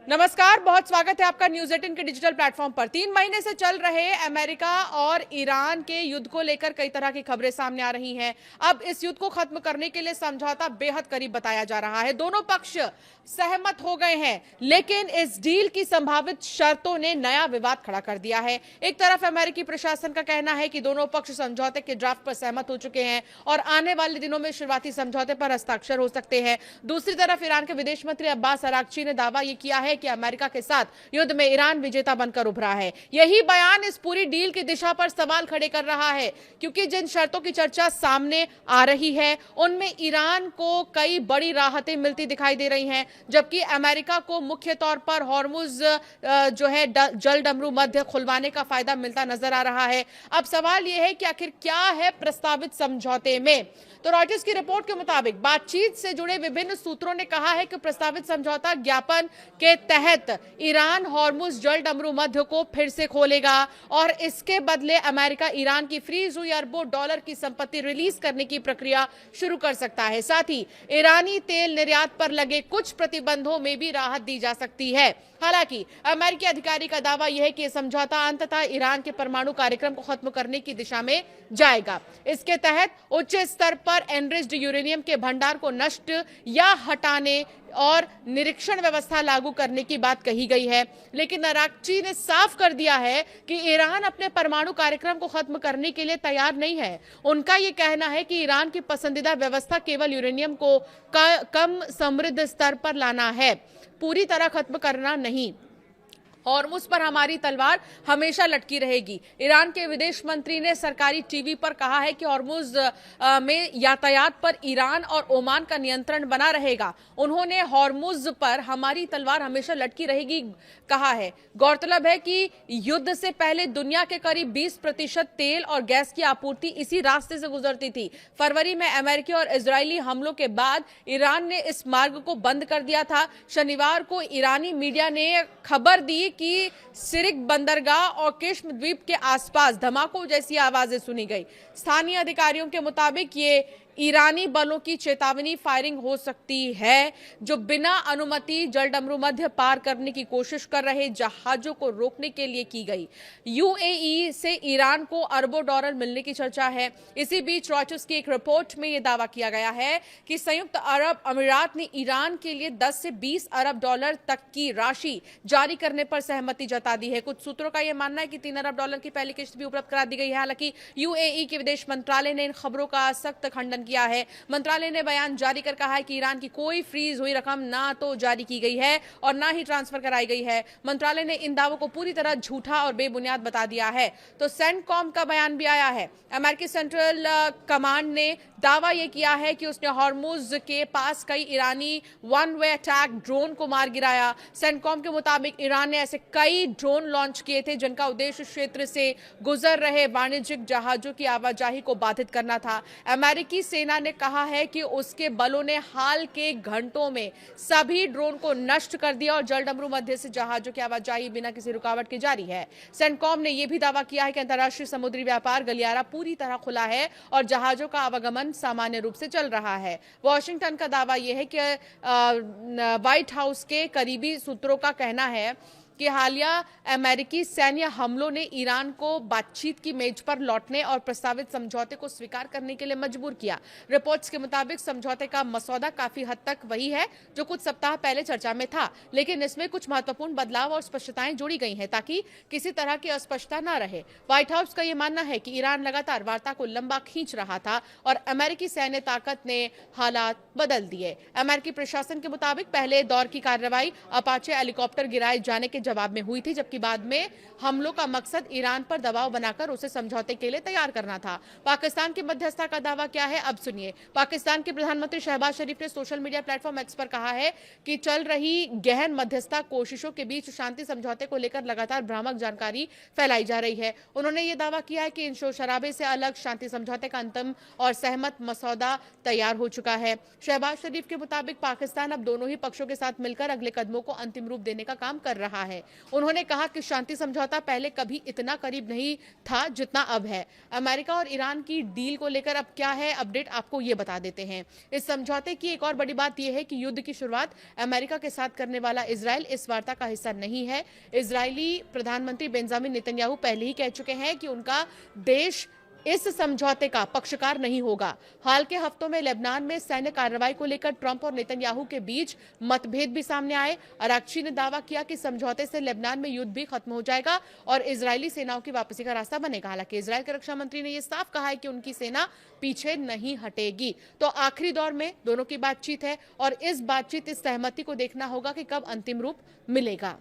नमस्कार, बहुत स्वागत है आपका न्यूज 18 के डिजिटल प्लेटफॉर्म पर। 3 महीने से चल रहे अमेरिका और ईरान के युद्ध को लेकर कई तरह की खबरें सामने आ रही हैं। अब इस युद्ध को खत्म करने के लिए समझौता बेहद करीब बताया जा रहा है। दोनों पक्ष सहमत हो गए हैं, लेकिन इस डील की संभावित शर्तों ने नया विवाद खड़ा कर दिया है। एक तरफ अमेरिकी प्रशासन का कहना है कि दोनों पक्ष समझौते के ड्राफ्ट पर सहमत हो चुके हैं और आने वाले दिनों में शुरुआती समझौते पर हस्ताक्षर हो सकते हैं। दूसरी तरफ ईरान के विदेश मंत्री अब्बास अरागची ने दावा यह किया है कि अमेरिका के साथ युद्ध में ईरान विजेता बनकर उभरा है। यही बयान इस पूरी डील की दिशा पर सवाल खड़े कर रहा है, क्योंकि जिन शर्तों की चर्चा सामने आ रही है उनमें ईरान को कई बड़ी राहतें मिलती दिखाई दे रही हैं, जबकि अमेरिका को मुख्य तौर पर हॉर्मुज जो है जल डमरू मध्य खुलवाने का फायदा मिलता नजर आ रहा है। अब सवाल यह है कि आखिर क्या है प्रस्तावित समझौते में। तो रॉयटर्स की रिपोर्ट के मुताबिक बातचीत से जुड़े विभिन्न सूत्रों ने कहा है कि प्रस्तावित समझौता ज्ञापन के तहत ईरान हॉर्मुज जल डमरू मध्य को फिर से खोलेगा और इसके बदले अमेरिका ईरान की फ्रीज हुई अरबों डॉलर की संपत्ति रिलीज करने की प्रक्रिया शुरू कर सकता है। साथ ही ईरानी तेल निर्यात पर लगे कुछ प्रतिबंधों में भी राहत दी जा सकती है। हालांकि अमेरिकी अधिकारी का दावा यह है कि यह समझौता अंततः ईरान के परमाणु कार्यक्रम को खत्म करने की दिशा में जाएगा। इसके तहत उच्च स्तर पर एनरिच्ड यूरेनियम के भंडार को नष्ट या हटाने और निरीक्षण व्यवस्था लागू करने की बात कही गई है, लेकिन अरागची ने साफ कर दिया है कि ईरान अपने परमाणु कार्यक्रम को खत्म करने के लिए तैयार नहीं है। उनका यह कहना है कि ईरान की पसंदीदा व्यवस्था केवल यूरेनियम को कम समृद्ध स्तर पर लाना है, पूरी तरह खत्म करना नहीं। हॉर्मुज पर हमारी तलवार हमेशा लटकी रहेगी। ईरान के विदेश मंत्री ने सरकारी टीवी पर कहा है कि हॉर्मुज में यातायात पर ईरान और ओमान का नियंत्रण बना रहेगा। उन्होंने हॉर्मुज पर हमारी तलवार हमेशा लटकी रहेगी कहा है। गौरतलब है कि युद्ध से पहले दुनिया के करीब 20% तेल और गैस की आपूर्ति इसी रास्ते से गुजरती थी। फरवरी में अमेरिकी और इजरायली हमलों के बाद ईरान ने इस मार्ग को बंद कर दिया था। शनिवार को ईरानी मीडिया ने खबर दी कि सिरिक बंदरगाह और किश्म द्वीप के आसपास धमाकों जैसी आवाजें सुनी गई। स्थानीय अधिकारियों के मुताबिक ये ईरानी बलों की चेतावनी फायरिंग हो सकती है, जो बिना अनुमति जल डमरू मध्य पार करने की कोशिश कर रहे जहाजों को रोकने के लिए की गई। यूएई से ईरान को अरबों डॉलर मिलने की चर्चा है। इसी बीच रॉयटर्स की एक रिपोर्ट में यह दावा किया गया है कि संयुक्त अरब अमीरात ने ईरान के लिए 10 से 20 अरब डॉलर तक की राशि जारी करने पर सहमति जता दी है। कुछ सूत्रों का यह मानना है कि 3 अरब डॉलर की पहली किस्त भी उपलब्ध करा दी गई है। हालांकि यूएई के विदेश मंत्रालय ने इन खबरों का सख्त खंडन किया है। मंत्रालय ने बयान जारी कर कहा है कि ईरान की कोई फ्रीज हुई रकम ना तो जारी की गई है और ना ही ट्रांसफर कराई गई है। मंत्रालय ने इन दावों को पूरी तरह झूठा और बेबुनियाद बता दिया है। तो सेंटकॉम का बयान भी आया है। अमेरिकी सेंट्रल कमांड ने दावा यह किया है कि उसने हॉर्मुज के पास कई ईरानी वन वे अटैक ड्रोन को मार गिराया। सेंटकॉम के मुताबिक ईरान ने ऐसे कई ड्रोन लॉन्च किए थे जिनका उद्देश्य क्षेत्र से गुजर रहे वाणिज्यिक जहाजों की आवाजाही को बाधित करना था। अमेरिकी सेना ने कहा है कि उसके बलों ने हाल के घंटों में सभी ड्रोन को नष्ट कर दिया और जल डमरू मध्य से जहाजों की आवाजाही बिना किसी रुकावट के जारी है। सेंटकॉम ने यह भी दावा किया है कि अंतर्राष्ट्रीय समुद्री व्यापार गलियारा पूरी तरह खुला है और जहाजों का आवागमन सामान्य रूप से चल रहा है। वॉशिंगटन का दावा यह है कि व्हाइट हाउस के करीबी सूत्रों का कहना है कि हालिया अमेरिकी सैन्य हमलों ने ईरान को बातचीत की मेज पर लौटने और प्रस्तावित समझौते को स्वीकार करने के लिए मजबूर किया। रिपोर्ट्स के मुताबिक समझौते का मसौदा काफी हद तक वही है जो कुछ सप्ताह पहले चर्चा में था, लेकिन इसमें कुछ महत्वपूर्ण बदलाव और स्पष्टताएं जोड़ी गई हैं ताकि किसी तरह की अस्पष्टता न रहे। व्हाइट हाउस का यह मानना है कि ईरान लगातार वार्ता को लंबा खींच रहा था और अमेरिकी सैन्य ताकत ने हालात बदल दिए। अमेरिकी प्रशासन के मुताबिक पहले दौर की कार्रवाई अपाचे हेलीकॉप्टर गिराए जाने के जवाब में हुई थी, जबकि बाद में हमलों का मकसद ईरान पर दबाव बनाकर उसे समझौते के लिए तैयार करना था। पाकिस्तान की मध्यस्थता का दावा क्या है, अब सुनिए। पाकिस्तान के प्रधानमंत्री शहबाज शरीफ ने सोशल मीडिया प्लेटफॉर्म एक्स पर कहा है कि चल रही गहन मध्यस्थता कोशिशों के बीच शांति समझौते को लेकर लगातार भ्रामक जानकारी फैलाई जा रही है। उन्होंने यह दावा किया है कि इन शोर शराबे से अलग शांति समझौते का अंतिम और सहमत मसौदा तैयार हो चुका है। शहबाज शरीफ के मुताबिक पाकिस्तान अब दोनों ही पक्षों के साथ मिलकर अगले कदमों को अंतिम रूप देने का काम कर रहा है। है। उन्होंने कहा कि शांति समझौता पहले कभी इतना करीब नहीं था जितना अब है। अमेरिका और ईरान की डील को लेकर अब क्या है अपडेट, आपको ये बता देते हैं। इस समझौते की एक और बड़ी बात यह है कि युद्ध की शुरुआत अमेरिका के साथ करने वाला इजराइल इस वार्ता का हिस्सा नहीं है। इजरायली प्रधानमंत्री बेंजामिन नेतन्याहू पहले ही कह चुके हैं कि उनका देश इस समझौते का पक्षकार नहीं होगा। हाल के हफ्तों में लेबनान में सैन्य कार्रवाई को लेकर ट्रंप और नेतन्याहू के बीच मतभेद भी सामने आए। अराक्ची ने दावा किया कि समझौते से लेबनान में युद्ध भी खत्म हो जाएगा और इजरायली सेनाओं की वापसी का रास्ता बनेगा। हालांकि इजरायल के रक्षा मंत्री ने यह साफ कहा है कि उनकी सेना पीछे नहीं हटेगी। तो आखिरी दौर में दोनों की बातचीत है और इस बातचीत, इस सहमति को देखना होगा कि कब अंतिम रूप मिलेगा।